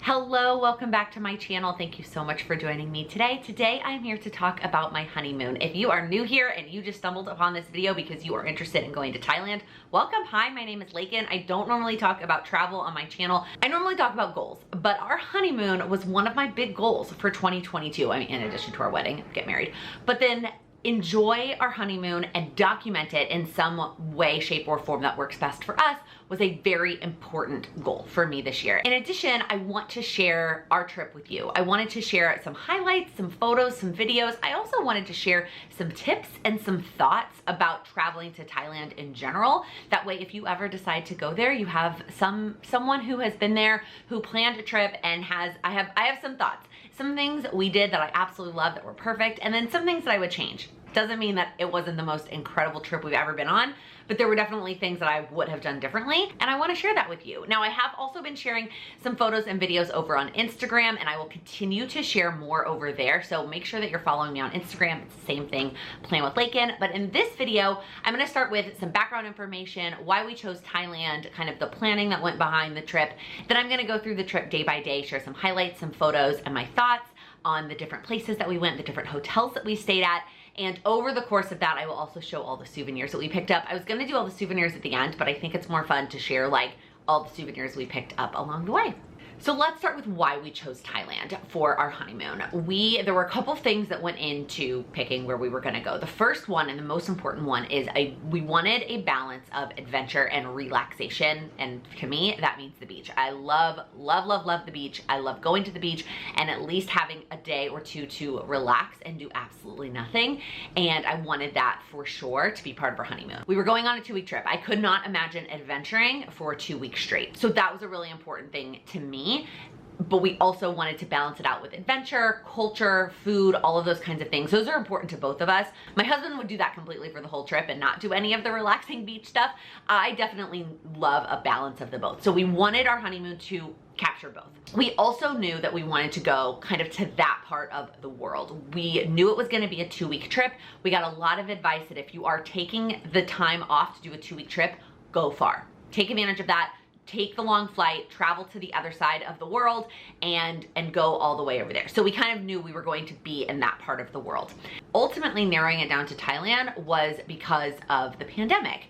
Hello, welcome back to my channel. Thank you so much for joining me today. Today, I'm here to talk about my honeymoon. If you are new here and you just stumbled upon this video because you are interested in going to Thailand, welcome. Hi, my name is Laken. I don't normally talk about travel on my channel. I normally talk about goals, but our honeymoon was one of my big goals for 2022. I mean, in addition to our wedding, get married, but then enjoy our honeymoon and document it in some way, shape, or form that works best for us was a very important goal for me this year. In addition, I want to share our trip with you. I wanted to share some highlights, some photos, some videos. I also wanted to share some tips and some thoughts about traveling to Thailand in general. That way, if you ever decide to go there, you have someone who has been there, who planned a trip and I have some thoughts. Some things we did that I absolutely love that were perfect, and then some things that I would change. Doesn't mean that it wasn't the most incredible trip we've ever been on, but there were definitely things that I would have done differently, and I want to share that with you. Now, I have also been sharing some photos and videos over on Instagram, and I will continue to share more over there, so make sure that you're following me on Instagram. It's the same thing, Plan with Laken. But in this video, I'm going to start with some background information, why we chose Thailand, kind of the planning that went behind the trip. Then I'm going to go through the trip day by day, share some highlights, some photos, and my thoughts on the different places that we went, the different hotels that we stayed at. And over the course of that, I will also show all the souvenirs that we picked up. I was gonna do all the souvenirs at the end, but I think it's more fun to share like all the souvenirs we picked up along the way. So let's start with why we chose Thailand for our honeymoon. There were a couple things that went into picking where we were gonna go. The first one and the most important one is we wanted a balance of adventure and relaxation. And to me, that means the beach. I love the beach. I love going to the beach and at least having a day or two to relax and do absolutely nothing. And I wanted that for sure to be part of our honeymoon. We were going on a 2-week trip. I could not imagine adventuring for 2 weeks straight. So that was a really important thing to me. But we also wanted to balance it out with adventure, culture, food, all of those kinds of things. Those are important to both of us. My husband would do that completely for the whole trip and not do any of the relaxing beach stuff. I definitely love a balance of the both. So we wanted our honeymoon to capture both. We also knew that we wanted to go kind of to that part of the world. We knew it was going to be a 2-week trip. We got a lot of advice that if you are taking the time off to do a 2-week trip, go far. Take advantage of that. Take the long flight, travel to the other side of the world, and go all the way over there. So we kind of knew we were going to be in that part of the world. Ultimately, narrowing it down to Thailand was because of the pandemic.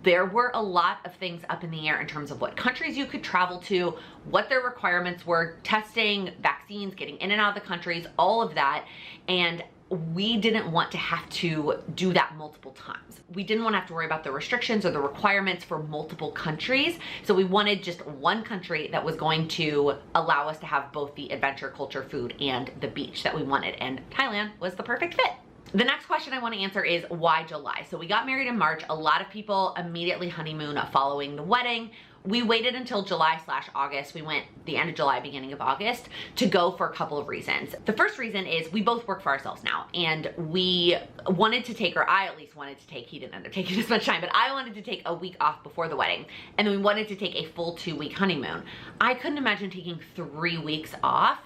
There were a lot of things up in the air in terms of what countries you could travel to, what their requirements were, testing, vaccines, getting in and out of the countries, all of that. And we didn't want to have to do that multiple times. We didn't want to have to worry about the restrictions or the requirements for multiple countries. So we wanted just one country that was going to allow us to have both the adventure, culture, food, and the beach that we wanted. And Thailand was the perfect fit. The next question I want to answer is why July? So we got married in March. A lot of people immediately honeymoon following the wedding. We waited until July/August. We went the end of July, beginning of August to go for a couple of reasons. The first reason is we both work for ourselves now, and we wanted to take, or I at least wanted to take, he didn't end up taking as much time, but I wanted to take a week off before the wedding. And then we wanted to take a full 2-week honeymoon. I couldn't imagine taking 3 weeks off,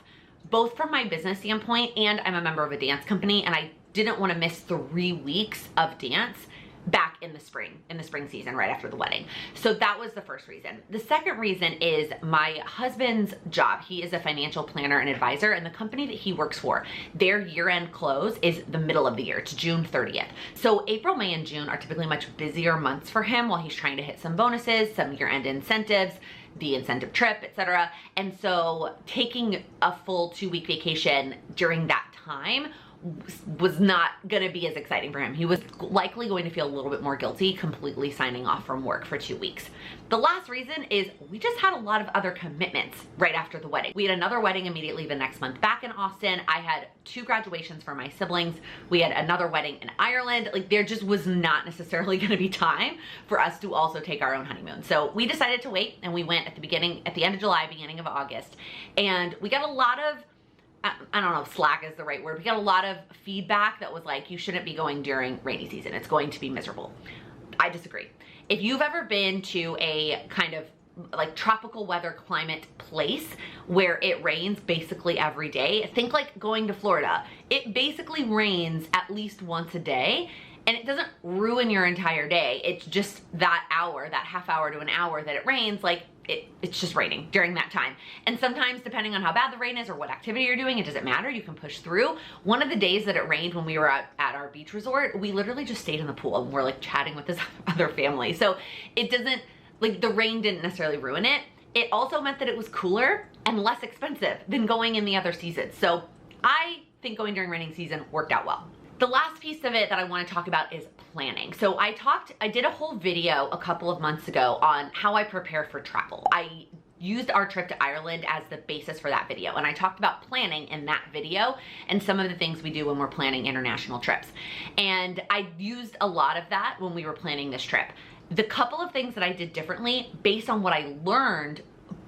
both from my business standpoint, and I'm a member of a dance company, and I didn't want to miss 3 weeks of dance back in the spring season right after the wedding. So that was the first reason. The second reason is my husband's job. He is a financial planner and advisor, and the company that he works for, their year-end close is the middle of the year. It's June 30th. So April, May, and June are typically much busier months for him while he's trying to hit some bonuses, some year-end incentives, the incentive trip, etc. And so taking a full 2-week vacation during that time was not going to be as exciting for him. He was likely going to feel a little bit more guilty completely signing off from work for 2 weeks. The last reason is we just had a lot of other commitments right after the wedding. We had another wedding immediately the next month back in Austin. I had 2 graduations for my siblings. We had another wedding in Ireland. Like, there just was not necessarily going to be time for us to also take our own honeymoon. So we decided to wait, and we went at the end of July, beginning of August. And we got a lot of, I don't know if slack is the right word. We got a lot of feedback that was like, you shouldn't be going during rainy season. It's going to be miserable. I disagree. If you've ever been to a kind of like tropical weather climate place where it rains basically every day, think like going to Florida. It basically rains at least once a day, and it doesn't ruin your entire day. It's just that hour, that half hour to an hour that it rains, like it's just raining during that time. And sometimes depending on how bad the rain is or what activity you're doing, it doesn't matter, you can push through. One of the days that it rained when we were at our beach resort, we literally just stayed in the pool and we're like chatting with this other family. So it doesn't, like the rain didn't necessarily ruin it. It also meant that it was cooler and less expensive than going in the other seasons. So I think going during rainy season worked out well. The last piece of it that I want to talk about is planning. So I did a whole video a couple of months ago on how I prepare for travel. I used our trip to Ireland as the basis for that video. And I talked about planning in that video and some of the things we do when we're planning international trips. And I used a lot of that when we were planning this trip. The couple of things that I did differently based on what I learned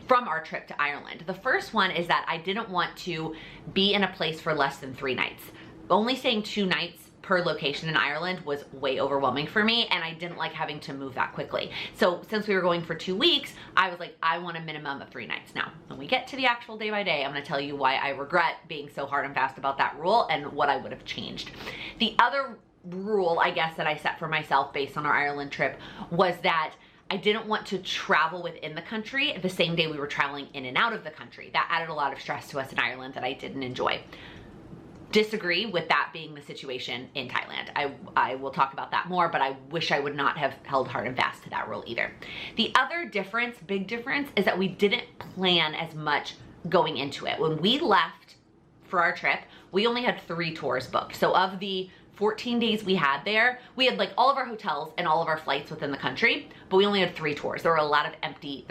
from our trip to Ireland. The first one is that I didn't want to be in a place for less than 3 nights. Only staying 2 nights per location in Ireland was way overwhelming for me, and I didn't like having to move that quickly. So since we were going for 2 weeks, I was like, I want a minimum of 3 nights. Now, when we get to the actual day by day, I'm gonna tell you why I regret being so hard and fast about that rule and what I would have changed. The other rule, I guess, that I set for myself based on our Ireland trip was that I didn't want to travel within the country the same day we were traveling in and out of the country. That added a lot of stress to us in Ireland that I didn't enjoy. Disagree with that being the situation in Thailand. I will talk about that more, but I wish I would not have held hard and fast to that rule either. The other difference, big difference, is that we didn't plan as much going into it. When we left for our trip, we only had 3 tours booked. So of the 14 days we had there, we had like all of our hotels and all of our flights within the country, but we only had 3 tours. There was a lot of empty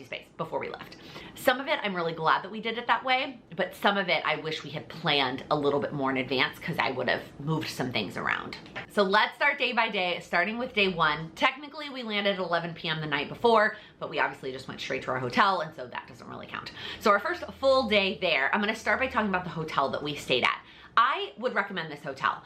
space before we left. Some of it, I'm really glad that we did it that way, but some of it, I wish we had planned a little bit more in advance because I would have moved some things around. So let's start day by day, starting with day 1. Technically, we landed at 11 p.m. the night before, but we obviously just went straight to our hotel, and so that doesn't really count. So our first full day there, I'm gonna start by talking about the hotel that we stayed at. I would recommend this hotel.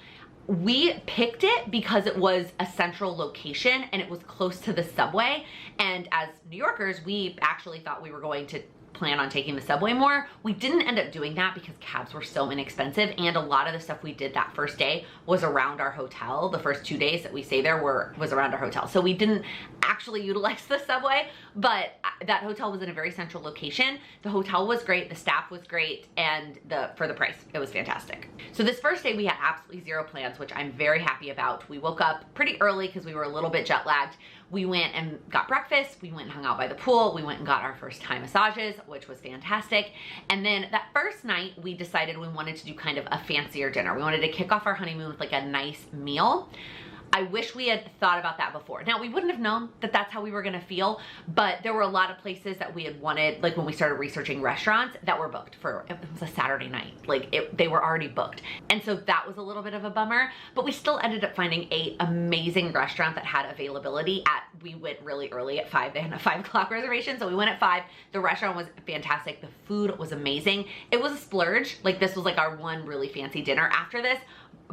We picked it because it was a central location and it was close to the subway. And as New Yorkers, we actually thought we were going to plan on taking the subway more. We didn't end up doing that because cabs were so inexpensive, and a lot of the stuff we did that first day was around our hotel. The first 2 days that we stayed there was around our hotel. So we didn't actually utilize the subway, but that hotel was in a very central location. The hotel was great, the staff was great, and for the price, it was fantastic. So this first day we had absolutely 0 plans, which I'm very happy about. We woke up pretty early because we were a little bit jet lagged. We went and got breakfast, we went and hung out by the pool, we went and got our first Thai massages, which was fantastic. And then that first night, we decided we wanted to do kind of a fancier dinner. We wanted to kick off our honeymoon with like a nice meal. I wish we had thought about that before. Now, we wouldn't have known that that's how we were gonna feel, but there were a lot of places that we had wanted, like when we started researching restaurants, that were booked for, it was a Saturday night. Like they were already booked. And so that was a little bit of a bummer, but we still ended up finding an amazing restaurant that had availability we went really early at 5. They had a 5 o'clock reservation, so we went at 5. The restaurant was fantastic. The food was amazing. It was a splurge. Like this was like our one really fancy dinner. After this,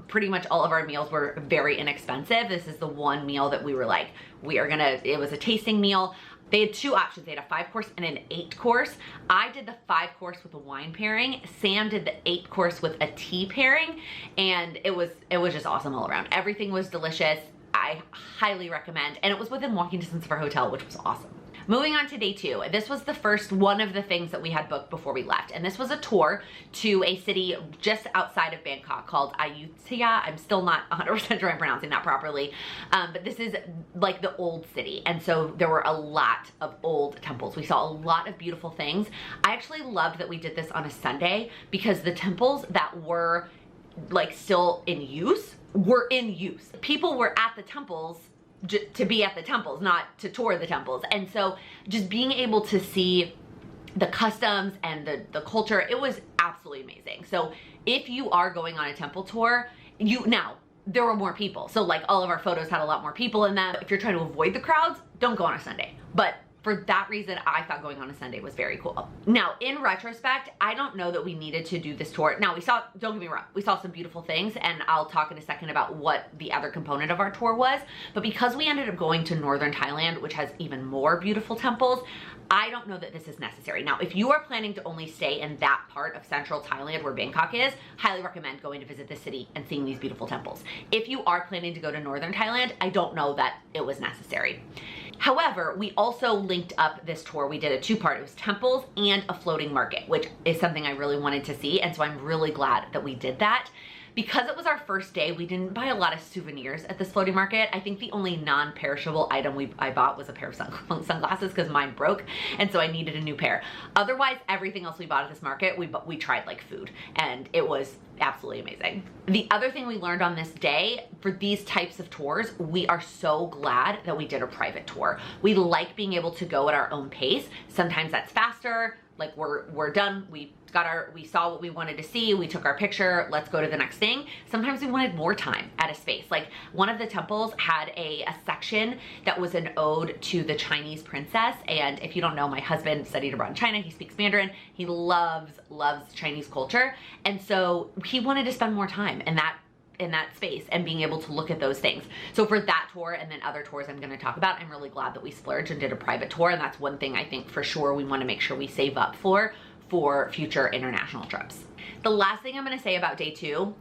pretty much all of our meals were very inexpensive. This is the one meal that we were like, it was a tasting meal. They had 2 options. They had a 5-course and an 8-course. I did the 5-course with a wine pairing. Sam did the 8-course with a tea pairing, and it was just awesome all around. Everything was delicious. I highly recommend, and it was within walking distance of our hotel, which was awesome. Moving on to day 2. This was the first one of the things that we had booked before we left. And this was a tour to a city just outside of Bangkok called Ayutthaya. I'm still not 100% sure I'm pronouncing that properly. But this is like the old city. And so there were a lot of old temples. We saw a lot of beautiful things. I actually loved that we did this on a Sunday because the temples that were like still in use were in use. People were at the temples to be at the temples, not to tour the temples. And so just being able to see the customs and the culture, it was absolutely amazing. So if you are going on a temple tour, now there were more people. So like all of our photos had a lot more people in them. If you're trying to avoid the crowds, don't go on a Sunday. But for that reason, I thought going on a Sunday was very cool. Now, in retrospect, I don't know that we needed to do this tour. Now, don't get me wrong, we saw some beautiful things, and I'll talk in a second about what the other component of our tour was. But because we ended up going to northern Thailand, which has even more beautiful temples, I don't know that this is necessary. Now, if you are planning to only stay in that part of central Thailand where Bangkok is, highly recommend going to visit this city and seeing these beautiful temples. If you are planning to go to northern Thailand, I don't know that it was necessary. However, we also linked up this tour. We did a two-part. It was temples and a floating market, which is something I really wanted to see. And so I'm really glad that we did that. Because it was our first day, we didn't buy a lot of souvenirs at this floating market. I think the only non-perishable item I bought was a pair of sunglasses because mine broke, and so I needed a new pair. Otherwise, everything else we bought at this market, we tried like food, and it was absolutely amazing. The other thing we learned on this day, for these types of tours, we are so glad that we did a private tour. We like being able to go at our own pace. Sometimes that's faster, like we're done, we saw what we wanted to see, we took our picture, let's go to the next thing. Sometimes we wanted more time at a space. Like one of the temples had a section that was an ode to the Chinese princess. And if you don't know, my husband studied abroad in China, he speaks Mandarin, he loves Chinese culture. And so he wanted to spend more time in that space and being able to look at those things. So for that tour and then other tours I'm gonna talk about, I'm really glad that we splurged and did a private tour. And that's one thing I think for sure we wanna make sure we save up for future international trips. The last thing I'm gonna say about day 2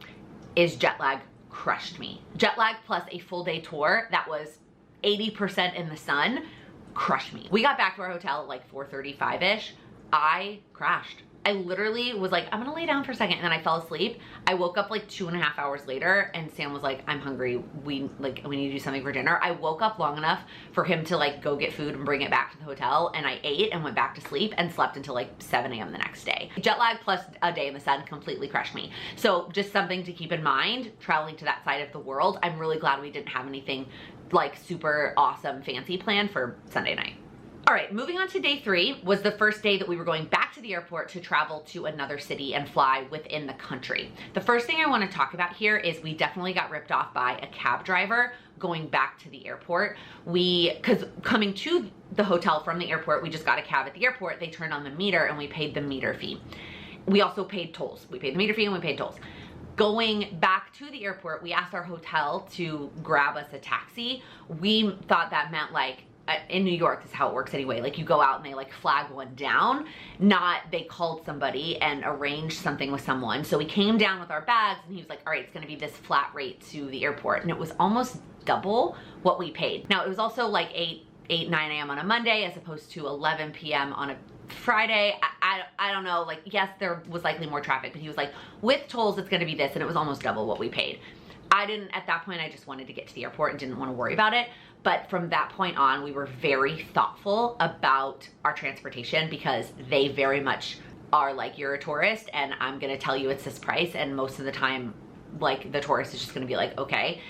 is jet lag crushed me. Jet lag plus a full day tour that was 80% in the sun crushed me. We got back to our hotel at like 4:35-ish. I crashed. I literally was like, I'm gonna lay down for a second, and then I fell asleep. I woke up like 2.5 hours later, and Sam was like, I'm hungry. We need to do something for dinner. I woke up long enough for him to like go get food and bring it back to the hotel, and I ate and went back to sleep and slept until like 7 a.m. the next day. Jet lag plus a day in the sun completely crushed me. So just something to keep in mind, traveling to that side of the world. I'm really glad we didn't have anything like super awesome fancy planned for Sunday night. All right, moving on to day 3 was the first day that we were going back to the airport to travel to another city and fly within the country. The first thing I want to talk about here is we definitely got ripped off by a cab driver going back to the airport. Because coming to the hotel from the airport, we just got a cab at the airport, they turned on the meter and we paid the meter fee. We also paid tolls. We paid the meter fee and we paid tolls. Going back to the airport, we asked our hotel to grab us a taxi. We thought that meant like, in New York, this is how it works anyway. Like you go out and they like flag one down, not they called somebody and arranged something with someone. So we came down with our bags and he was like, all right, it's gonna be this flat rate to the airport. And it was almost double what we paid. Now it was also like 9 a.m. on a Monday as opposed to 11 p.m. on a Friday. I don't know, like yes, there was likely more traffic, but he was like, with tolls, it's gonna be this, and it was almost double what we paid. At that point, I just wanted to get to the airport and didn't want to worry about it. But from that point on, we were very thoughtful about our transportation because they very much are like, you're a tourist and I'm gonna tell you it's this price. And most of the time, like the tourist is just gonna be like, okay.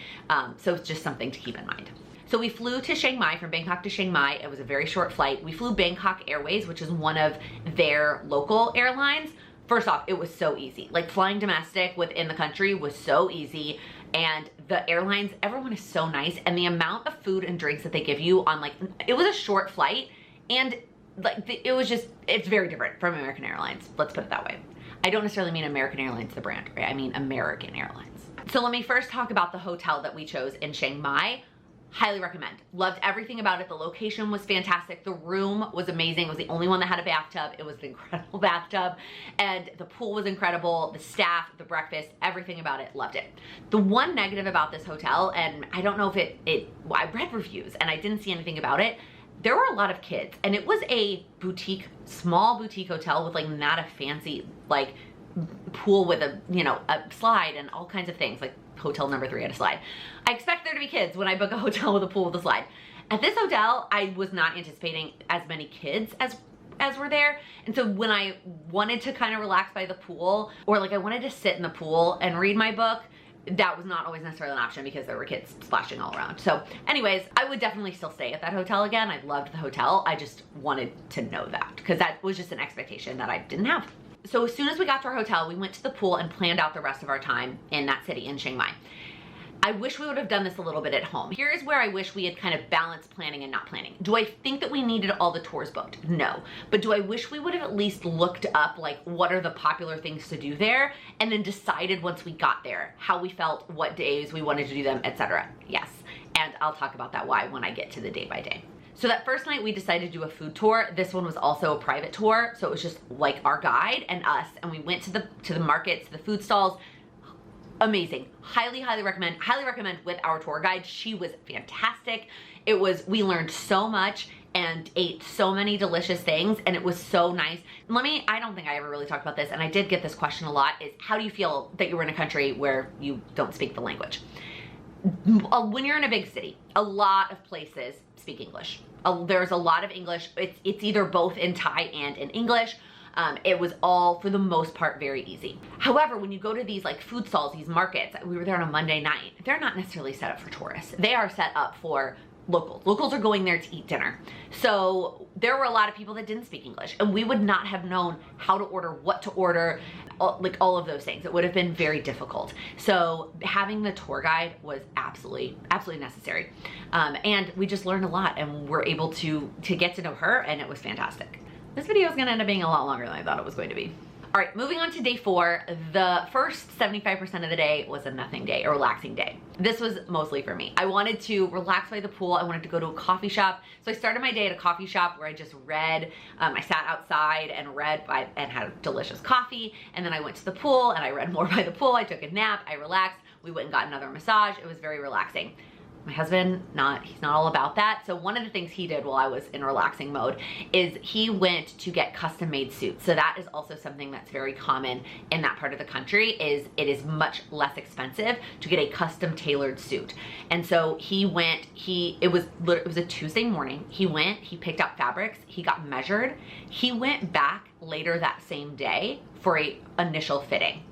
So it's just something to keep in mind. So we flew to Chiang Mai, from Bangkok to Chiang Mai. It was a very short flight. We flew Bangkok Airways, which is one of their local airlines. First off, it was so easy. Like flying domestic within the country was so easy. And the airlines, everyone is so nice. And the amount of food and drinks that they give you on like, it was a short flight. And like, it's very different from American Airlines. Let's put it that way. I don't necessarily mean American Airlines, the brand, right? I mean American Airlines. So let me first talk about the hotel that we chose in Chiang Mai. Highly recommend. Loved everything about it. The location was fantastic. The room was amazing. It was the only one that had a bathtub. It was an incredible bathtub. And the pool was incredible. The staff, the breakfast, everything about it, loved it. The one negative about this hotel, and I don't know if well, I read reviews and I didn't see anything about it. There were a lot of kids, and it was a boutique, small boutique hotel with like not a fancy like pool with a, you know, a slide and all kinds of things. Like hotel number 3 had a slide. I expect there to be kids when I book a hotel with a pool with a slide. At this hotel, I was not anticipating as many kids as were there. And so when I wanted to kind of relax by the pool, or like I wanted to sit in the pool and read my book, that was not always necessarily an option because there were kids splashing all around. So anyways, I would definitely still stay at that hotel again. I loved the hotel. I just wanted to know that because that was just an expectation that I didn't have. So as soon as we got to our hotel, we went to the pool and planned out the rest of our time in that city, in Chiang Mai. I wish we would have done this a little bit at home. Here's where I wish we had kind of balanced planning and not planning. Do I think that we needed all the tours booked? No. But do I wish we would have at least looked up like what are the popular things to do there and then decided once we got there how we felt, what days we wanted to do them, etc. Yes. And I'll talk about that why when I get to the day by day. So that first night we decided to do a food tour. This one was also a private tour. So it was just like our guide and us. And we went to the markets, the food stalls. amazing. Highly, highly recommend with our tour guide. She was fantastic. We learned so much and ate so many delicious things, and it was so nice. I don't think I ever really talked about this, and I did get this question a lot, is how do you feel that you're in a country where you don't speak the language? When you're in a big city, a lot of places speak English. There's a lot of English. It's either both in Thai and in English. It was all, for the most part, very easy. However, when you go to these like food stalls, these markets, we were there on a Monday night, they're not necessarily set up for tourists. They are set up for locals. Locals are going there to eat dinner. So there were a lot of people that didn't speak English, and we would not have known how to order, what to order, like all of those things. It would have been very difficult. So having the tour guide was absolutely necessary. And we just learned a lot, and we're able to get to know her, and it was fantastic. This video is gonna end up being a lot longer than I thought it was going to be. All right, moving on to day 4. The first 75% of the day was a nothing day, a relaxing day. This was mostly for me. I wanted to relax by the pool. I wanted to go to a coffee shop. So I started my day at a coffee shop where I just read. I sat outside and read and had a delicious coffee. And then I went to the pool and I read more by the pool. I took a nap, I relaxed. We went and got another massage. It was very relaxing. My husband, he's not all about that. So one of the things he did while I was in relaxing mode is he went to get custom made suits. So that is also something that's very common in that part of the country. It is much less expensive to get a custom tailored suit. And so he went, it was a Tuesday morning. He went, he picked out fabrics, he got measured. He went back later that same day for a initial fitting.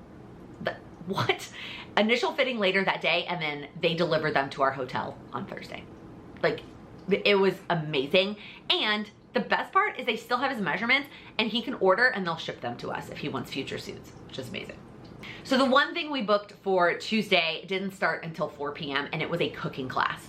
What? Initial fitting later that day, and then they delivered them to our hotel on Thursday. Like, it was amazing. And the best part is they still have his measurements, and he can order and they'll ship them to us if he wants future suits, which is amazing. So the one thing we booked for Tuesday didn't start until 4 p.m. and it was a cooking class.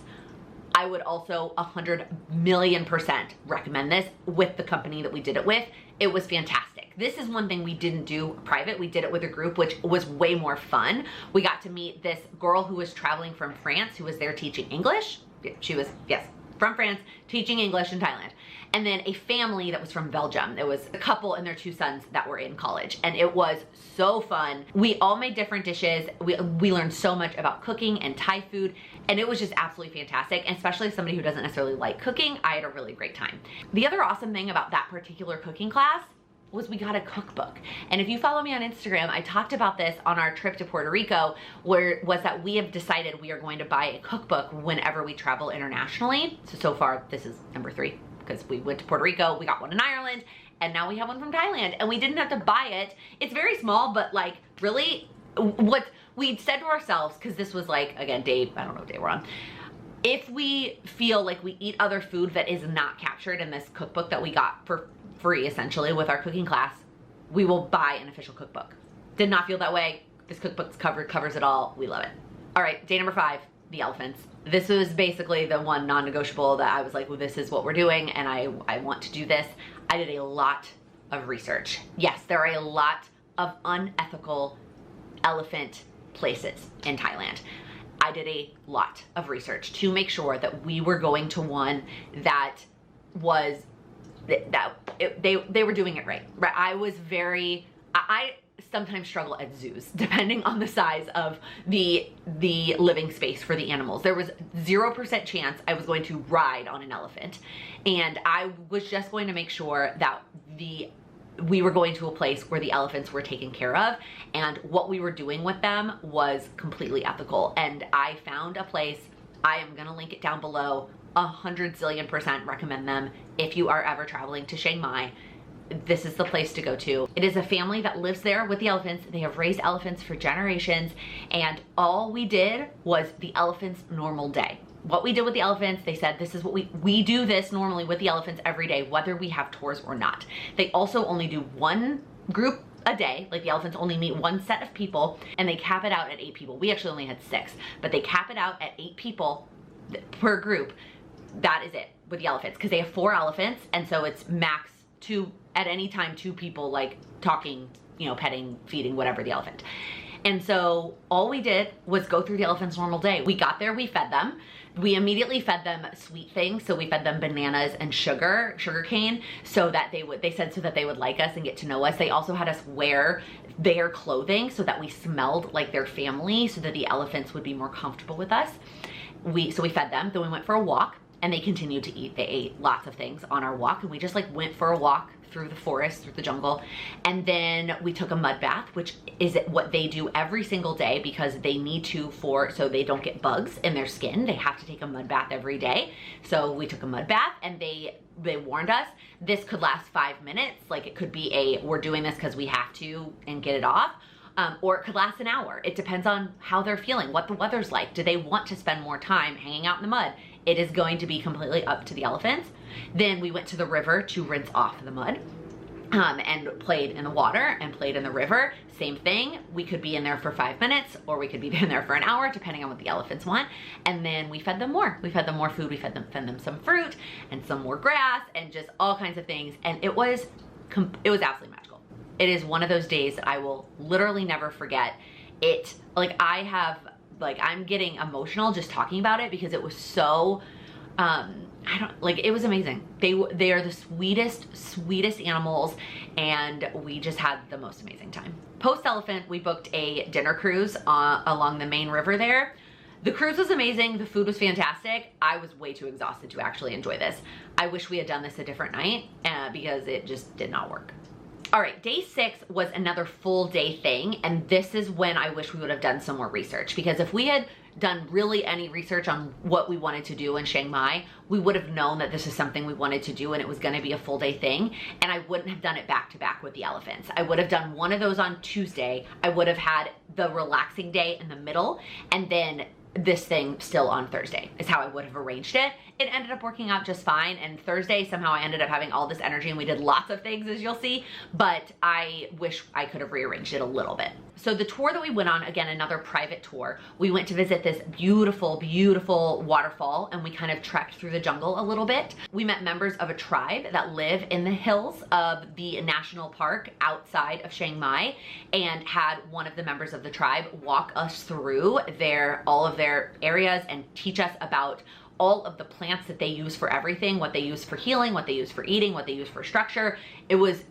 I would also 100,000,000% recommend this with the company that we did it with. It was fantastic. This is one thing we didn't do private. We did it with a group, which was way more fun. We got to meet this girl who was traveling from France, who was there teaching English. She was, yes, from France, teaching English in Thailand. And then a family that was from Belgium. It was a couple and their 2 sons that were in college. And it was so fun. We all made different dishes. We learned so much about cooking and Thai food. And it was just absolutely fantastic. And especially as somebody who doesn't necessarily like cooking, I had a really great time. The other awesome thing about that particular cooking class was we got a cookbook. And if you follow me on Instagram, I talked about this on our trip to Puerto Rico, where was that we have decided we are going to buy a cookbook whenever we travel internationally. So far, this is number 3. Because we went to Puerto Rico, we got one in Ireland, and now we have one from Thailand, and we didn't have to buy it. It's very small, but like really what we said to ourselves, because this was like, again, I don't know what day we're on. If we feel like we eat other food that is not captured in this cookbook that we got for free, essentially, with our cooking class, we will buy an official cookbook. Did not feel that way. This cookbook's covers it all. We love it. All right, day number 5, the elephants. This was basically the one non-negotiable that I was like, well, this is what we're doing, and I want to do this. I did a lot of research. Yes, there are a lot of unethical elephant places in Thailand. I did a lot of research to make sure that we were going to one that was, they were doing it right. I sometimes struggle at zoos, depending on the size of the living space for the animals. There was 0% chance I was going to ride on an elephant. And I was just going to make sure that we were going to a place where the elephants were taken care of, and what we were doing with them was completely ethical. And I found a place, I am gonna link it down below, 100 zillion% recommend them if you are ever traveling to Chiang Mai. This is the place to go to. It is a family that lives there with the elephants. They have raised elephants for generations, and all we did was the elephants' normal day. What we did with the elephants, they said, this is what we do this normally with the elephants every day, whether we have tours or not. They also only do one group a day, like the elephants only meet one set of people, and they cap it out at 8 people. We actually only had 6, but they cap it out at 8 people per group. That is it with the elephants, because they have 4 elephants, and so it's max 2 at any time, 2 people, like talking, you know, petting, feeding, whatever the elephant. And so all we did was go through the elephant's normal day. We got there, we fed them. We immediately fed them sweet things. So we fed them bananas and sugar cane, so that they said so that they would like us and get to know us. They also had us wear their clothing so that we smelled like their family, so that the elephants would be more comfortable with us. So we fed them, then we went for a walk, and they continued to eat. They ate lots of things on our walk, and we just like went for a walk through the forest, through the jungle. And then we took a mud bath, which is what they do every single day because they need to so they don't get bugs in their skin. They have to take a mud bath every day. So we took a mud bath, and they warned us this could last 5 minutes. Like it could be we're doing this because we have to and get it off. Or it could last an hour. It depends on how they're feeling, what the weather's like. Do they want to spend more time hanging out in the mud? It is going to be completely up to the elephants. Then we went to the river to rinse off the mud, and played in the water and played in the river. Same thing. We could be in there for 5 minutes, or we could be in there for an hour, depending on what the elephants want. And then we fed them more. We fed them more food. We fed them some fruit and some more grass and just all kinds of things. And it was absolutely magical. It is one of those days that I will literally never forget. I'm getting emotional just talking about it because it was so, it was amazing. They are the sweetest animals, and we just had the most amazing time. Post-elephant, we booked a dinner cruise along the main river there. The cruise was amazing. The food was fantastic. I was way too exhausted to actually enjoy this. I wish we had done this a different night because it just did not work. All right, day 6 was another full day thing, and this is when I wish we would have done some more research, because if we had done really any research on what we wanted to do in Chiang Mai, we would have known that this is something we wanted to do and it was going to be a full day thing, and I wouldn't have done it back to back with the elephants. I would have done one of those on Tuesday. I would have had the relaxing day in the middle, and then this thing still on Thursday is how I would have arranged it. It ended up working out just fine, and Thursday somehow I ended up having all this energy and we did lots of things, as you'll see, but I wish I could have rearranged it a little bit. So the tour that we went on, again, another private tour, we went to visit this beautiful, beautiful waterfall, and we kind of trekked through the jungle a little bit. We met members of a tribe that live in the hills of the national park outside of Chiang Mai, and had one of the members of the tribe walk us through all of their areas and teach us about all of the plants that they use for everything, what they use for healing, what they use for eating, what they use for structure. It was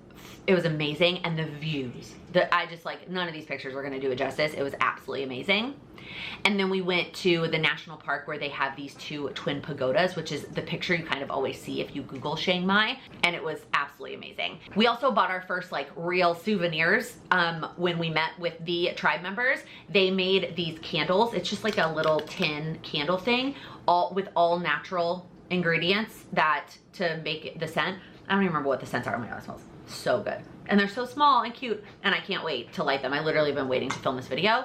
amazing, and the views that none of these pictures were going to do it justice. It was absolutely amazing. And then we went to the national park where they have these 2 twin pagodas, which is the picture you kind of always see if you Google Chiang Mai, and it was absolutely amazing. We also bought our first real souvenirs when we met with the tribe members. They made these candles. It's just like a little tin candle thing, with all natural ingredients to make the scent. I don't even remember what the scents are. Oh my God, it smells so good. And they're so small and cute, and I can't wait to light them. I literally have been waiting to film this video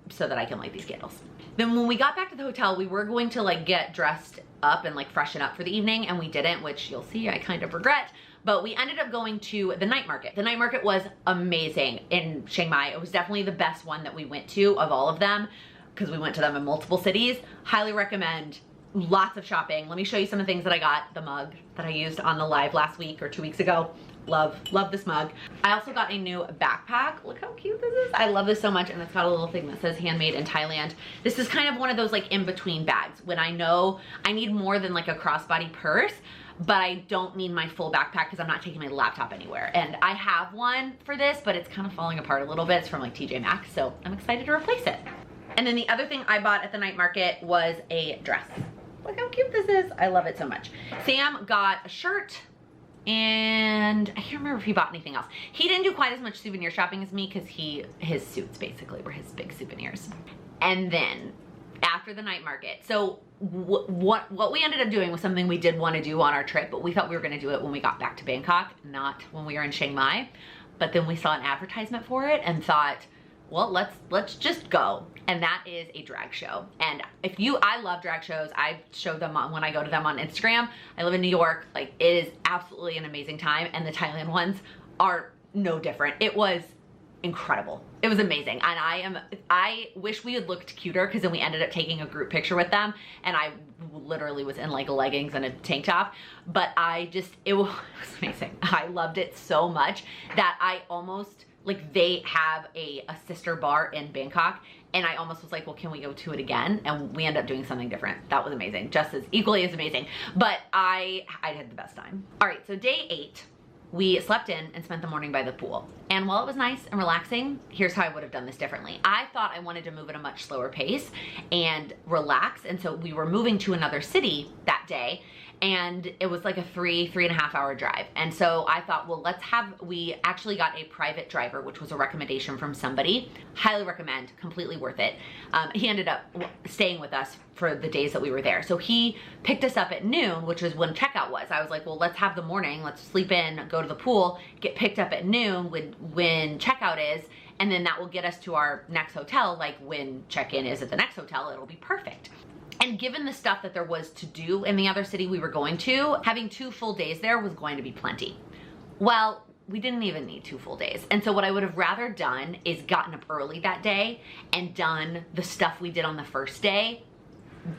so that I can light these candles. Then when we got back to the hotel, we were going to get dressed up and freshen up for the evening, and we didn't, which you'll see I kind of regret. But we ended up going to the night market. The night market was amazing in Chiang Mai. It was definitely the best one that we went to of all of them, because we went to them in multiple cities. Highly recommend. Lots of shopping. Let me show you some of the things that I got. The mug that I used on the live last week or 2 weeks ago. Love this mug. I also got a new backpack. Look how cute this is. I love this so much, and it's got a little thing that says handmade in Thailand. This is kind of one of those in-between bags when I know I need more than a crossbody purse, but I don't need my full backpack because I'm not taking my laptop anywhere. And I have one for this, but it's kind of falling apart a little bit. It's from TJ Maxx, so I'm excited to replace it. And then the other thing I bought at the night market was a dress. Look how cute this is. I love it so much. Sam got a shirt, and I can't remember if he bought anything else. He didn't do quite as much souvenir shopping as me because his suits basically were his big souvenirs. And then after the night market, so what we ended up doing was something we did want to do on our trip, but we thought we were going to do it when we got back to Bangkok, not when we were in Chiang Mai. But then we saw an advertisement for it and thought, well, let's just go. And that is a drag show. And I love drag shows. I show them when I go to them on Instagram. I live in New York. It is absolutely an amazing time. And the Thailand ones are no different. It was incredible. It was amazing. And I wish we had looked cuter, because then we ended up taking a group picture with them, and I literally was in leggings and a tank top. But it was amazing. I loved it so much that I almost Like they have a sister bar in Bangkok, and I almost was like, well, can we go to it again? And we end up doing something different. That was amazing, just as equally as amazing. But I had the best time. All right, so day 8, we slept in and spent the morning by the pool. And while it was nice and relaxing, here's how I would have done this differently. I thought I wanted to move at a much slower pace and relax. And so we were moving to another city that day, and it was like a 3.5 hour drive. And so I thought, well, we actually got a private driver, which was a recommendation from somebody. Highly recommend, completely worth it. He ended up staying with us for the days that we were there. So he picked us up at noon, which was when checkout was. I was like, well, let's have the morning, let's sleep in, go to the pool, get picked up at noon when checkout is, and then that will get us to our next hotel. Like when check-in is at the next hotel, it'll be perfect. And given the stuff that there was to do in the other city we were going to, having 2 full days there was going to be plenty. Well, we didn't even need 2 full days. And so what I would have rather done is gotten up early that day and done the stuff we did on the first day,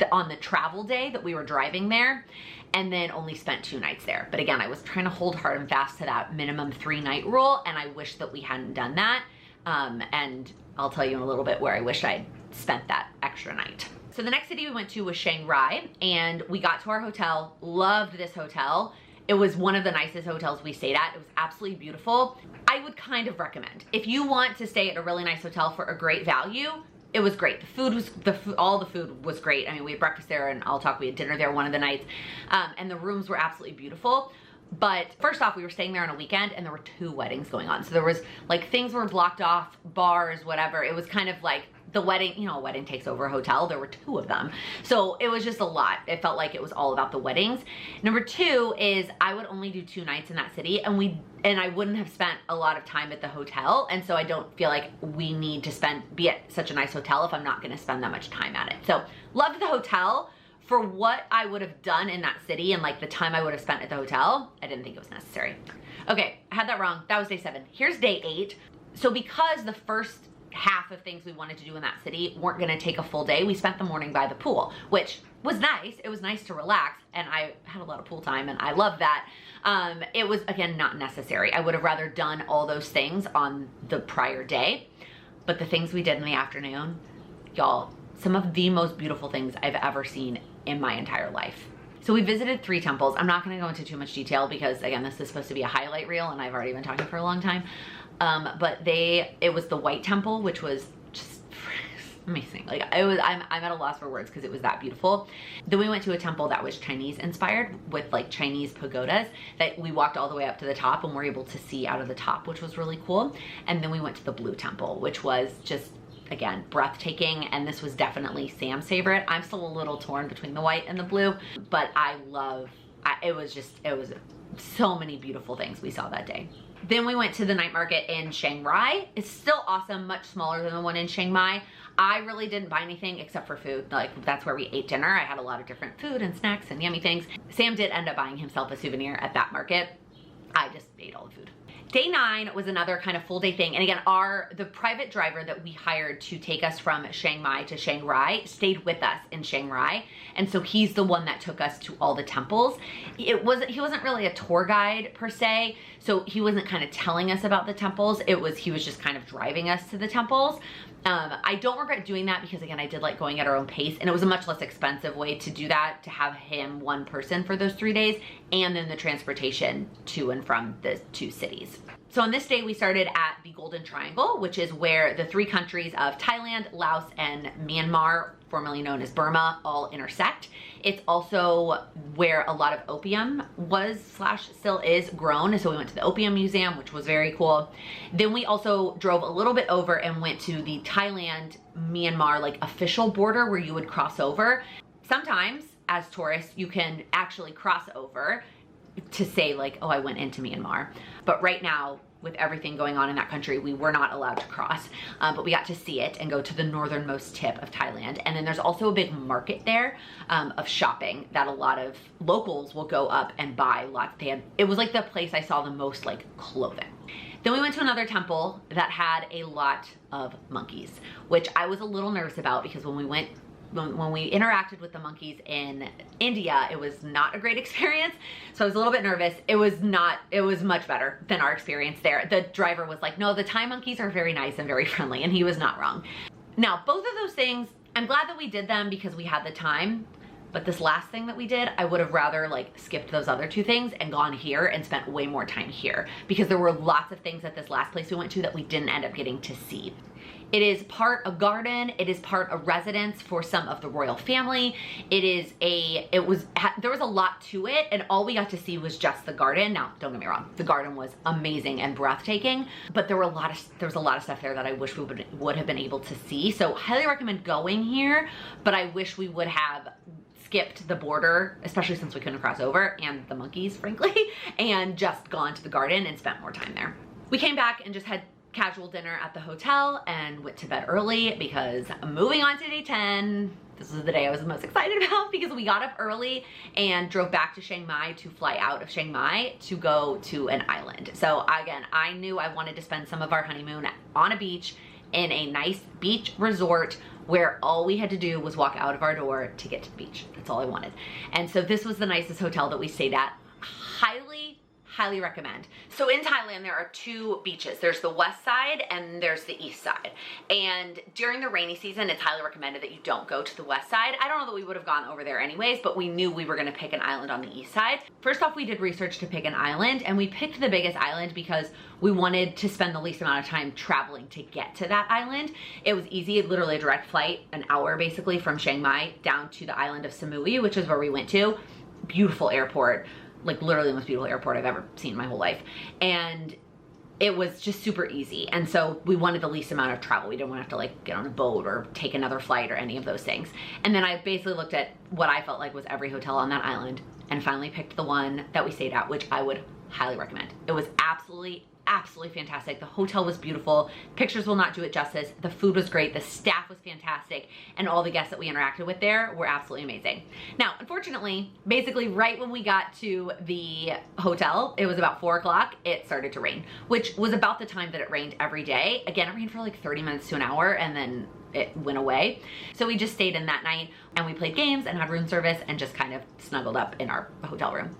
on the travel day that we were driving there, and then only spent 2 nights there. But again, I was trying to hold hard and fast to that minimum 3-night rule, and I wish that we hadn't done that. And I'll tell you in a little bit where I wish I'd spent that extra night. So the next city we went to was Chiang Rai, and we got to our hotel, loved this hotel. It was one of the nicest hotels we stayed at. It was absolutely beautiful. I would kind of recommend, if you want to stay at a really nice hotel for a great value, it was great. The food was, all the food was great. I mean, we had breakfast there, and we had dinner there one of the nights, and the rooms were absolutely beautiful. But first off, we were staying there on a weekend, and there were 2 weddings going on. So there was like, things were blocked off, bars, whatever. It was kind of like the wedding, you know, a wedding takes over a hotel. There were 2 of them. So it was just a lot. It felt like it was all about the weddings. Number 2 is I would only do 2 nights in that city, and I wouldn't have spent a lot of time at the hotel. And so I don't feel like we need to be at such a nice hotel if I'm not gonna spend that much time at it. So loved the hotel. For what I would have done in that city and like the time I would have spent at the hotel, I didn't think it was necessary. Okay, I had that wrong. That was day 7. Here's day 8. So because the first half of things we wanted to do in that city weren't gonna take a full day, we spent the morning by the pool, which was nice. It was nice to relax, and I had a lot of pool time, and I love that. It was, again, not necessary. I would have rather done all those things on the prior day, but the things we did in the afternoon, y'all, some of the most beautiful things I've ever seen in my entire life. So we visited 3 temples. I'm not gonna go into too much detail because, again, this is supposed to be a highlight reel, and I've already been talking for a long time. But it was the White Temple, which was just amazing. Like I'm at a loss for words because it was that beautiful. Then we went to a temple that was Chinese inspired with like Chinese pagodas that we walked all the way up to the top and were able to see out of the top, which was really cool. And then we went to the Blue Temple, which was just, again, breathtaking, and this was definitely Sam's favorite. I'm still a little torn between the white and the blue, but it was so many beautiful things we saw that day. Then we went to the night market in Chiang Rai. It's still awesome, much smaller than the one in Chiang Mai. I really didn't buy anything except for food. Like, that's where we ate dinner. I had a lot of different food and snacks and yummy things. Sam did end up buying himself a souvenir at that market. I just ate all the food. Day 9 was another kind of full day thing. And again, the private driver that we hired to take us from Chiang Mai to Chiang Rai stayed with us in Chiang Rai. And so he's the one that took us to all the temples. He wasn't really a tour guide per se. So he wasn't kind of telling us about the temples. He was just kind of driving us to the temples. I don't regret doing that because, again, I did like going at our own pace, and it was a much less expensive way to do that, to have him one person for those 3 days, and then the transportation to and from the 2 cities. So on this day, we started at the Golden Triangle, which is where the 3 countries of Thailand, Laos, and Myanmar, formerly known as Burma, all intersect. It's also where a lot of opium still is grown. So we went to the Opium Museum, which was very cool. Then we also drove a little bit over and went to the Thailand-Myanmar like official border where you would cross over. Sometimes as tourists, you can actually cross over to say like, oh, I went into Myanmar. But right now, with everything going on in that country, we were not allowed to cross, but we got to see it and go to the northernmost tip of Thailand. And then there's also a big market there of shopping that a lot of locals will go up and buy lots. It was like the place I saw the most like clothing. Then we went to another temple that had a lot of monkeys, which I was a little nervous about because when we went when we interacted with the monkeys in India, it was not a great experience. So I was a little bit nervous. It was much better than our experience there. The driver was like, no, the Thai monkeys are very nice and very friendly, and he was not wrong. Now, both of those things, I'm glad that we did them because we had the time. But this last thing that we did, I would have rather like skipped those other two things and gone here and spent way more time here, because there were lots of things at this last place we went to that we didn't end up getting to see. It is part a garden, it is part a residence for some of the royal family. There was a lot to it, and all we got to see was just the garden. Now, don't get me wrong, the garden was amazing and breathtaking, but there was a lot of stuff there that I wish we would have been able to see. So highly recommend going here, but I wish we would have skipped the border, especially since we couldn't cross over, and the monkeys, frankly, and just gone to the garden and spent more time there. We came back and just had casual dinner at the hotel and went to bed early, because moving on to day 10, this was the day I was the most excited about, because we got up early and drove back to Chiang Mai to fly out of Chiang Mai to go to an island. So again, I knew I wanted to spend some of our honeymoon on a beach in a nice beach resort where all we had to do was walk out of our door to get to the beach. That's all I wanted. And so this was the nicest hotel that we stayed at. Highly recommend. So in Thailand, there are two beaches. There's the west side and there's the east side. And during the rainy season, it's highly recommended that you don't go to the west side. I don't know that we would have gone over there anyways, but we knew we were gonna pick an island on the east side. First off, we did research to pick an island, and we picked the biggest island because we wanted to spend the least amount of time traveling to get to that island. It was easy, literally a direct flight, an hour basically from Chiang Mai down to the island of Samui, which is where we went to. Beautiful airport. Like literally the most beautiful airport I've ever seen in my whole life. And it was just super easy. And so we wanted the least amount of travel. We didn't want to have to like get on a boat or take another flight or any of those things. And then I basically looked at what I felt like was every hotel on that island and finally picked the one that we stayed at, which I would highly recommend. It was absolutely fantastic. The hotel was beautiful. Pictures will not do it justice. The food was great. The staff was fantastic. And all the guests that we interacted with there were absolutely amazing. Now, unfortunately, basically right when we got to the hotel, it was about 4 o'clock, it started to rain, which was about the time that it rained every day. Again, it rained for like 30 minutes to an hour, and then it went away. So we just stayed in that night, and we played games and had room service and just kind of snuggled up in our hotel room.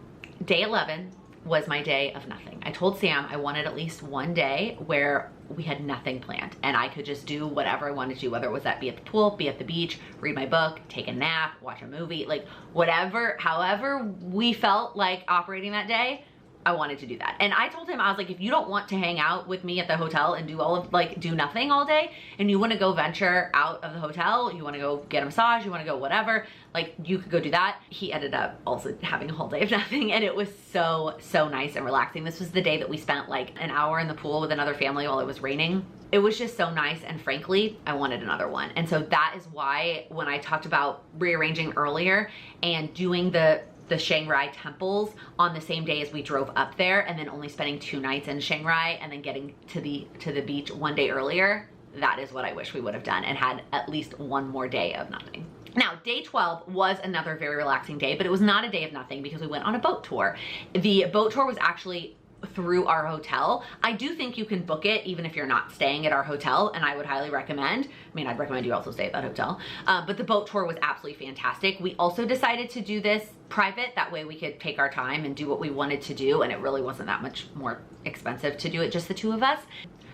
Day 11 was my day of nothing. I told Sam I wanted at least one day where we had nothing planned and I could just do whatever I wanted to do, whether it was that be at the pool, be at the beach, read my book, take a nap, watch a movie, like whatever, however we felt like operating that day, I wanted to do that. And I told him, I was like, if you don't want to hang out with me at the hotel and do nothing all day, and you want to go venture out of the hotel, you want to go get a massage, you want to go whatever, like you could go do that. He ended up also having a whole day of nothing, and it was so nice and relaxing. This was the day that we spent like an hour in the pool with another family while it was raining. It was just so nice, and frankly, I wanted another one. And so that is why when I talked about rearranging earlier and doing the Chiang Rai temples on the same day as we drove up there, and then only spending 2 nights in Chiang Rai and then getting to the beach one day earlier, that is what I wish we would have done and had at least one more day of nothing. Now, day 12 was another very relaxing day, but it was not a day of nothing because we went on a boat tour. The boat tour was actually through our hotel. I do think you can book it even if you're not staying at our hotel, and I would highly recommend. I mean, I'd recommend you also stay at that hotel. But the boat tour was absolutely fantastic. We also decided to do this private. That way we could take our time and do what we wanted to do, and it really wasn't that much more expensive to do it just the 2 of us.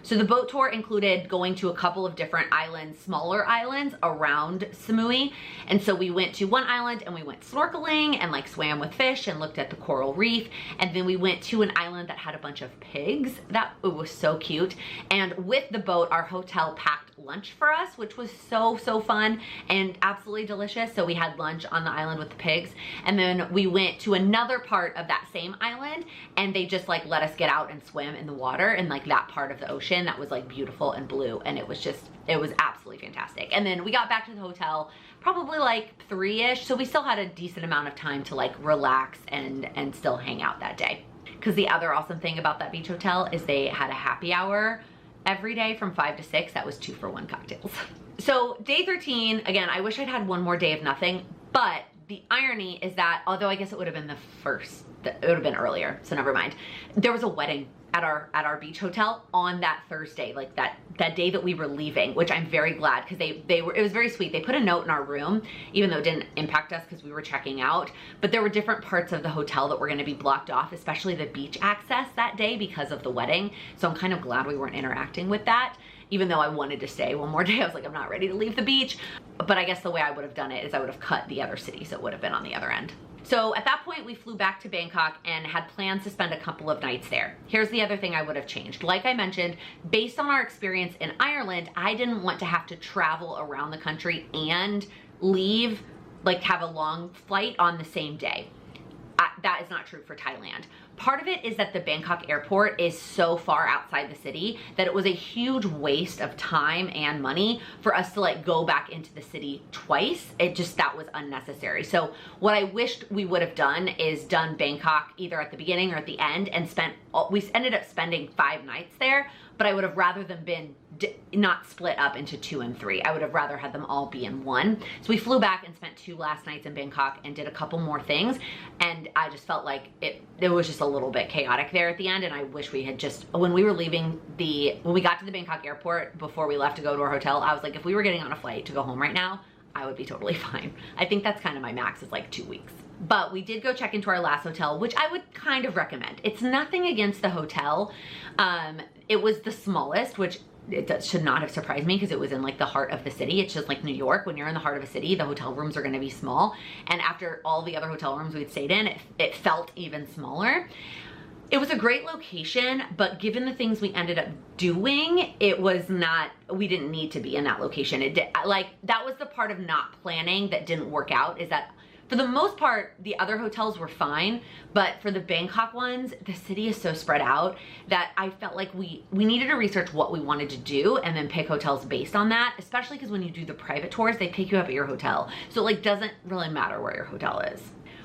So the boat tour included going to a couple of different islands, smaller islands around Samui. And so we went to one island and we went snorkeling and like swam with fish and looked at the coral reef. And then we went to an island that had a bunch of pigs. It was so cute. And with the boat, our hotel packed lunch for us, which was so fun and absolutely delicious. So we had lunch on the island with the pigs. And then we went to another part of that same island, and they just like let us get out and swim in the water in like that part of the ocean that was like beautiful and blue, and it was absolutely fantastic. And then we got back to the hotel probably like 3-ish, so we still had a decent amount of time to like relax and still hang out that day. Because the other awesome thing about that beach hotel is they had a happy hour every day from 5 to 6. That was 2 for 1 cocktails. So day 13, again, I wish I'd had one more day of nothing, but the irony is that, although I guess it would have been it would have been earlier, so never mind. There was a wedding at our beach hotel on that Thursday, like that day that we were leaving, which I'm very glad, because it was very sweet. They put a note in our room, even though it didn't impact us because we were checking out, but there were different parts of the hotel that were going to be blocked off, especially the beach access that day because of the wedding. So I'm kind of glad we weren't interacting with that, even though I wanted to stay one more day. I was like, I'm not ready to leave the beach. But I guess the way I would have done it is I would have cut the other city, so it would have been on the other end. So at that point, we flew back to Bangkok and had plans to spend a couple of nights there. Here's the other thing I would have changed. Like I mentioned, based on our experience in Ireland, I didn't want to have to travel around the country and leave, like have a long flight on the same day. That is not true for Thailand. Part of it is that the Bangkok airport is so far outside the city that it was a huge waste of time and money for us to like go back into the city twice. That was unnecessary. So what I wished we would have done is done Bangkok either at the beginning or at the end and we ended up spending 5 nights there, but I would have rather them been not split up into 2 and 3. I would have rather had them all be in one. So we flew back and spent 2 last nights in Bangkok and did a couple more things. And I just felt like it was just a little bit chaotic there at the end. And I wish we had just, when we got to the Bangkok airport before we left to go to our hotel, I was like, if we were getting on a flight to go home right now, I would be totally fine. I think that's kind of my max, is like 2 weeks. But we did go check into our last hotel, which I would kind of recommend. It's nothing against the hotel. It was the smallest, which should not have surprised me because it was in like the heart of the city. It's just like New York. When you're in the heart of a city, the hotel rooms are going to be small. And after all the other hotel rooms we'd stayed in, it felt even smaller. It was a great location, but given the things we ended up doing, we didn't need to be in that location. That was the part of not planning that didn't work out, is that for the most part, the other hotels were fine, but for the Bangkok ones, the city is so spread out that I felt like we needed to research what we wanted to do and then pick hotels based on that, especially because when you do the private tours, they pick you up at your hotel. So it doesn't really matter where your hotel is.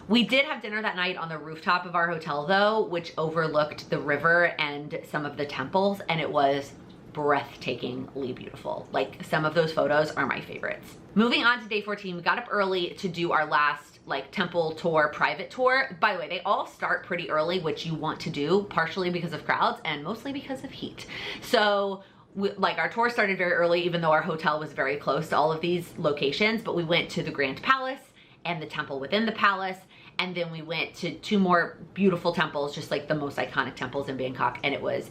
We did have dinner that night on the rooftop of our hotel though, which overlooked the river and some of the temples, and it was breathtakingly beautiful. Like, some of those photos are my favorites. Moving on to day 14, we got up early to do our last temple tour, private tour. By the way, they all start pretty early, which you want to do, partially because of crowds and mostly because of heat. So our tour started very early, even though our hotel was very close to all of these locations, but we went to the Grand Palace and the temple within the palace. And then we went to 2 more beautiful temples, just like the most iconic temples in Bangkok. And it was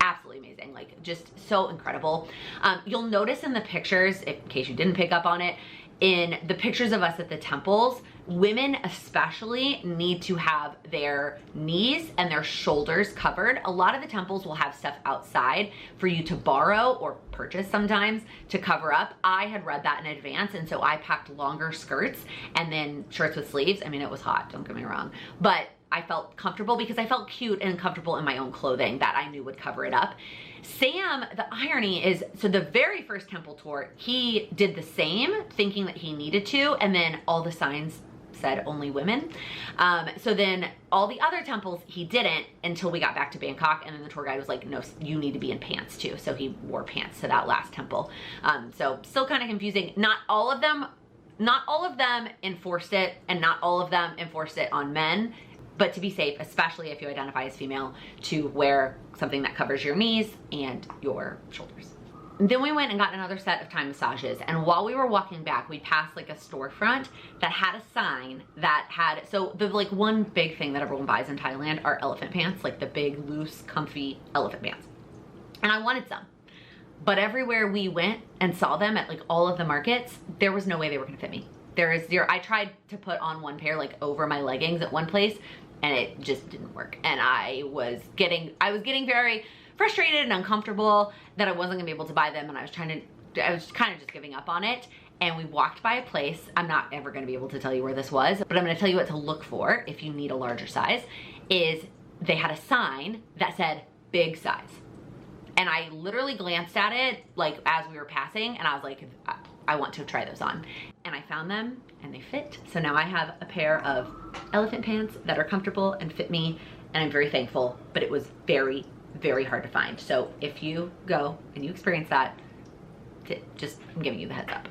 absolutely amazing, like just so incredible. You'll notice in the pictures, in case you didn't pick up on it, in the pictures of us at the temples, women especially need to have their knees and their shoulders covered. A lot of the temples will have stuff outside for you to borrow or purchase sometimes to cover up. I had read that in advance, and so I packed longer skirts and then shirts with sleeves. I mean, it was hot, don't get me wrong, but I felt comfortable because I felt cute and comfortable in my own clothing that I knew would cover it up. Sam, the irony is, so the very first temple tour, he did the same, thinking that he needed to, and then all the signs said only women. So then all the other temples he didn't until we got back to Bangkok, and then the tour guide was like, no, you need to be in pants too. So he wore pants to that last temple. So still kind of confusing. Not all of them enforced it, and not all of them enforced it on men. But to be safe, especially if you identify as female, to wear something that covers your knees and your shoulders. Then we went and got another set of Thai massages, and while we were walking back, we passed like a storefront that had a sign that had, so the one big thing that everyone buys in Thailand are elephant pants, like the big, loose, comfy elephant pants. And I wanted some. But everywhere we went and saw them at all of the markets, there was no way they were gonna fit me. I tried to put on one pair over my leggings at one place, and it just didn't work. And I was getting very frustrated and uncomfortable that I wasn't gonna be able to buy them, and I was kind of just giving up on it. And we walked by a place, I'm not ever gonna be able to tell you where this was, but I'm gonna tell you what to look for if you need a larger size, is they had a sign that said big size. And I literally glanced at it as we were passing, and I was like, I want to try those on. And I found them and they fit. So now I have a pair of elephant pants that are comfortable and fit me, and I'm very thankful, but it was very, very hard to find. So if you go and you experience that, I'm giving you the heads up.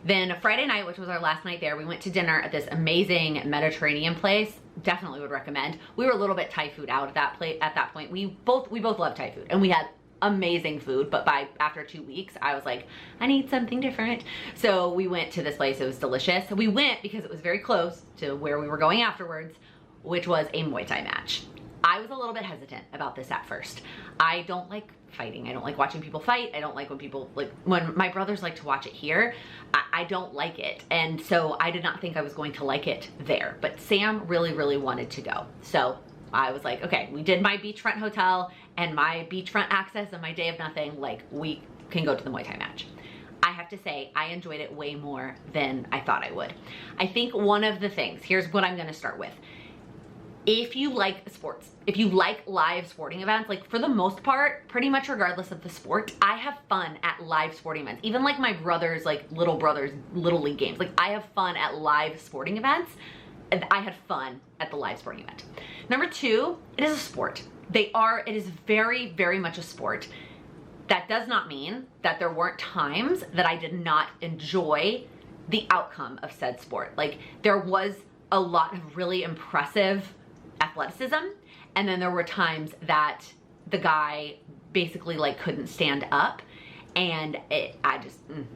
Then Friday night, which was our last night there, we went to dinner at this amazing Mediterranean place. Definitely would recommend. We were a little bit Thai food out at that point. We both love Thai food, and we had amazing food, but after 2 weeks, I was like, I need something different. So we went to this place. It was delicious. So we went because it was very close to where we were going afterwards, which was a Muay Thai match. I was a little bit hesitant about this at first. I don't like fighting. I don't like watching people fight. I don't like when my brothers like to watch it here. I don't like it. And so I did not think I was going to like it there, but Sam really, really wanted to go. So I was like, okay, we did my beachfront hotel and my beachfront access and my day of nothing. Like, we can go to the Muay Thai match. I have to say, I enjoyed it way more than I thought I would. I think one of the things, here's what I'm gonna start with. If you like sports, if you like live sporting events, like for the most part, pretty much regardless of the sport, I have fun at live sporting events. Even like my brother's, little brother's little league games. Like, I have fun at live sporting events. And I had fun at the live sporting event. Number two, it is a sport. It is very, very much a sport. That does not mean that there weren't times that I did not enjoy the outcome of said sport. Like, there was a lot of really impressive athleticism, and then there were times that the guy basically couldn't stand up, and I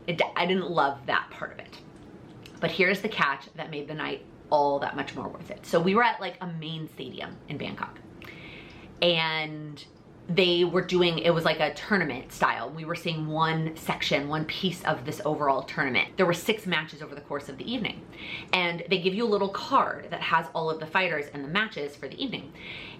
didn't love that part of it. But here's the catch that made the night all that much more worth it. So we were at a main stadium in Bangkok, and they were doing, it was like a tournament style. We were seeing one section, one piece of this overall tournament. There were 6 matches over the course of the evening, and they give you a little card that has all of the fighters and the matches for the evening.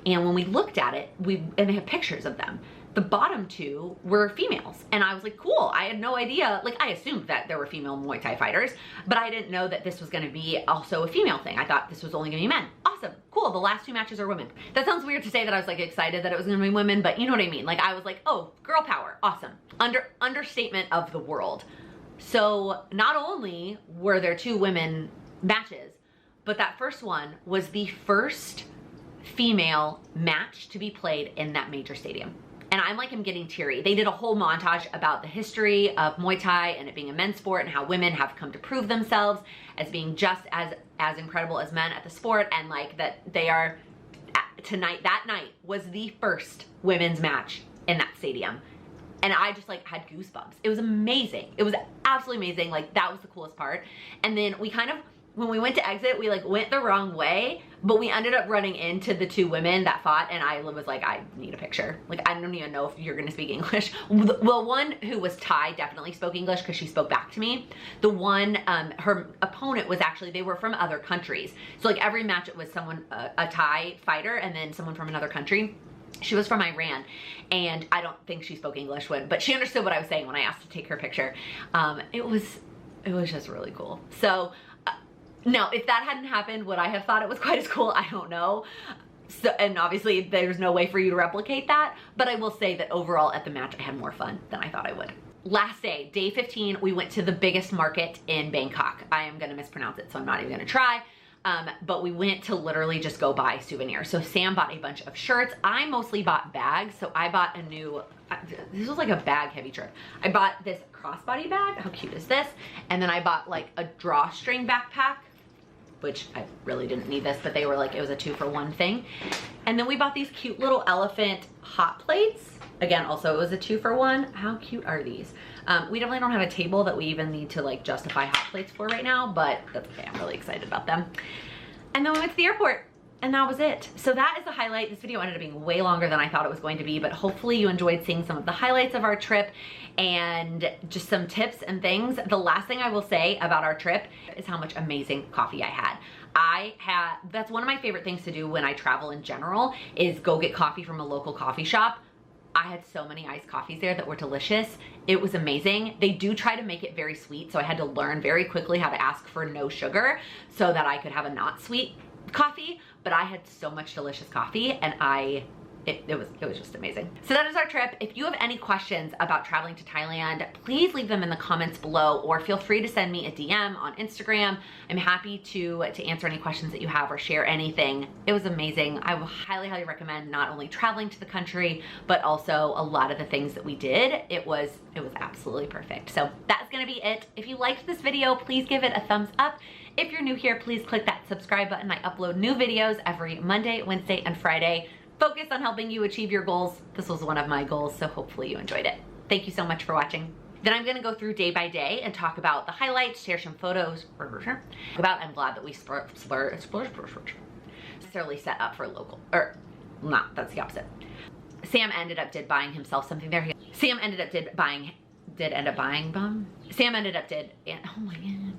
And when we looked at it, and they have pictures of them. The bottom 2 were females, and I was like, cool. I had no idea. I assumed that there were female Muay Thai fighters, but I didn't know that this was going to be also a female thing. I thought this was only going to be men. Awesome, cool. The last 2 matches are women. That sounds weird to say that I was excited that it was going to be women, but you know what I mean. I was like, oh, girl power, awesome. Understatement of the world. So not only were there 2 women matches, but that first one was the first female match to be played in that major stadium. And I'm getting teary. They did a whole montage about the history of Muay Thai and it being a men's sport and how women have come to prove themselves as being just as incredible as men at the sport, and that they are that night was the first women's match in that stadium. And I just had goosebumps. It was amazing. It was absolutely amazing. That was the coolest part. And then we when we went to exit, we went the wrong way, but we ended up running into the 2 women that fought, and I was like, I need a picture. I don't even know if you're gonna speak English. Well, one who was Thai definitely spoke English because she spoke back to me. The one, her opponent was actually, they were from other countries. So every match it was someone, a Thai fighter, and then someone from another country. She was from Iran, and I don't think she spoke English, but she understood what I was saying when I asked to take her picture. It was just really cool. So, no, if that hadn't happened, would I have thought it was quite as cool? I don't know. So, and obviously there's no way for you to replicate that, but I will say that overall at the match, I had more fun than I thought I would. Last day, day 15, we went to the biggest market in Bangkok. I am gonna mispronounce it, so I'm not even gonna try. But we went to literally just go buy souvenirs. So Sam bought a bunch of shirts. I mostly bought bags. So I bought a new, this was a bag heavy trip. I bought this crossbody bag. How cute is this? And then I bought a drawstring backpack, which I really didn't need this, but they were it was a 2-for-1 thing. And then we bought these cute little elephant hot plates. Again, also it was a 2-for-1. How cute are these? We definitely don't have a table that we even need to justify hot plates for right now, but that's okay, I'm really excited about them. And then we went to the airport, and that was it. So that is the highlight. This video ended up being way longer than I thought it was going to be, but hopefully you enjoyed seeing some of the highlights of our trip and just some tips and things. The last thing I will say about our trip is how much amazing coffee I had. That's one of my favorite things to do when I travel in general, is go get coffee from a local coffee shop. I had so many iced coffees there that were delicious. It was amazing. They do try to make it very sweet, so I had to learn very quickly how to ask for no sugar so that I could have a not sweet coffee, but I had so much delicious coffee, and I it was just amazing. So that is our trip. If you have any questions about traveling to Thailand, please leave them in the comments below, or feel free to send me a DM on Instagram. I'm happy to answer any questions that you have or share anything. It was amazing. I will highly, highly recommend not only traveling to the country, but also a lot of the things that we did. It was absolutely perfect. So that's gonna be it. If you liked this video, please give it a thumbs up. If you're new here, please click that subscribe button. I upload new videos every Monday, Wednesday, and Friday. Focus on helping you achieve your goals. This was one of my goals, so hopefully you enjoyed it. Thank you so much for watching. Then I'm gonna go through day by day and talk about the highlights, share some photos, I'm glad that we necessarily set up for local, or not, that's the opposite. Sam ended up buying himself something there. Sam ended up oh my God.